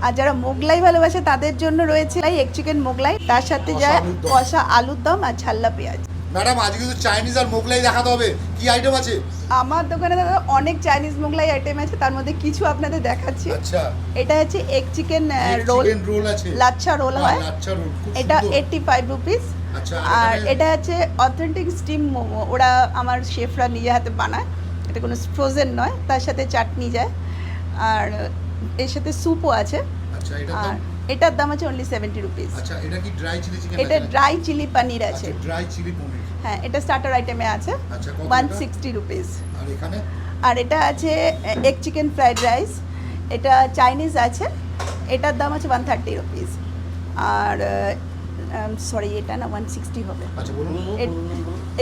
আর যারা মোগলাই ভালোবাসে তাদের জন্য রয়েছে এগ চিকেন মোগলাই, তার সাথে যায় কষা আলুর দম আর ঝাল্লা পেঁয়াজ। ম্যাডাম আজকে তো চাইনিজ আর মোগলাই দেখাতে হবে, কি আইটেম আছে? আমার দোকানে দাদা অনেক চাইনিজ মোগলাই আইটেম আছে, তার মধ্যে কিছু আপনাদের দেখাচ্ছি। আচ্ছা, এটা হচ্ছে egg chicken roll, chicken roll আছে, লাচ্ছা রোল হয়, লাচ্ছা রোল এটা 85 রুপিস। আচ্ছা, আর এটা হচ্ছে অথেন্টিক স্টিম মোমো, ওরা আমার শেফরা নিজে হাতে বানায়, এটা কোনো ফ্রোজেন নয়, তার সাথে চাটনি যায় আর এর সাথে স্যুপও আছে। আচ্ছা, আর এটার দাম আছে অনলি 70 রুপিস। আচ্ছা, এটা কি ড্রাই চিলি চিকেন? এটা ড্রাই চিলি পনির আছে। আচ্ছা, ড্রাই চিলি পনির। হ্যাঁ, এটা স্টার্টার আইটেমে আছে। আচ্ছা, কত 160 রুপিস। আর এখানে আর এটা আছে এগ চিকেন ফ্রাইড রাইস, এটা চাইনিজ আছে, এটার দাম আছে 130 রুপিস। আর সরি, এটা না 160 হবে। আচ্ছা, বলুন।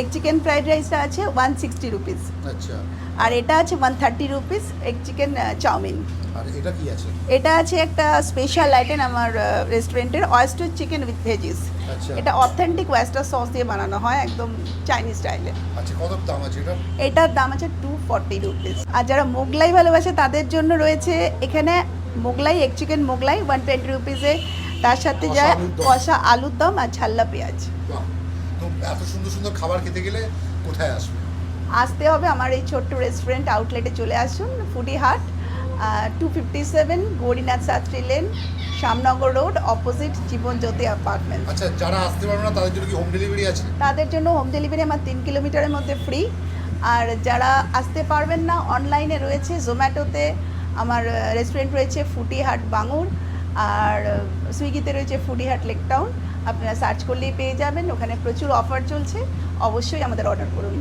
এগ চিকেন ফ্রাইড রাইসটা আছে 160 রুপিস। আচ্ছা, আর এটা আছে 130 রুপিস এগ চিকেন চাউমিন। আর এটা কি আছে? এটা আছে একটা স্পেশাল আইটেম আমার রেস্টুরেন্টের, অয়েস্টার চিকেন উইথ ভেজিস। আচ্ছা, এটা অথেন্টিক ওয়েস্টার সস দিয়ে বানানো হয়, একদম চাইনিজ স্টাইলে। আচ্ছা, কত দাম আছে এটা? এটার দাম আছে 240 রুপিস। আর যারা মোগলাই ভালোবাসে তাদের জন্য রয়েছে এখানে মোগলাই, এগ চিকেন মোগলাই 120 রুপিসে, তার সাথে যায় কষা আলুর দম আর ঝাল্লা পেঁয়াজ। বাহ, তো এত সুন্দর সুন্দর খাবার খেতে গেলে কোথায় আসবে? আসতে হবে আমার এই ছোট্ট রেস্টুরেন্ট আউটলেটে, চলে আসুন, foodie hut, 257 Gourinath Shastri lane, Shyamnagar road, opposite Jiban Jyoti apartment. আচ্ছা, যারা আসতে পারবে না তাদের জন্য কি হোম ডেলিভারি আছে? তাদের জন্য হোম ডেলিভারি আমার 3 কিলোমিটারের মধ্যে ফ্রি। আর যারা আসতে পারবেন না, অনলাইনে রয়েছে জোম্যাটোতে আমার রেস্টুরেন্ট রয়েছে ফুডি হাট বাঙুর, আর সুইগিতে রয়েছে ফুডি হাট লেক টাউন। আপনারা সার্চ করলেই পেয়ে যাবেন, ওখানে প্রচুর অফার চলছে, অবশ্যই আমাদের অর্ডার করুন।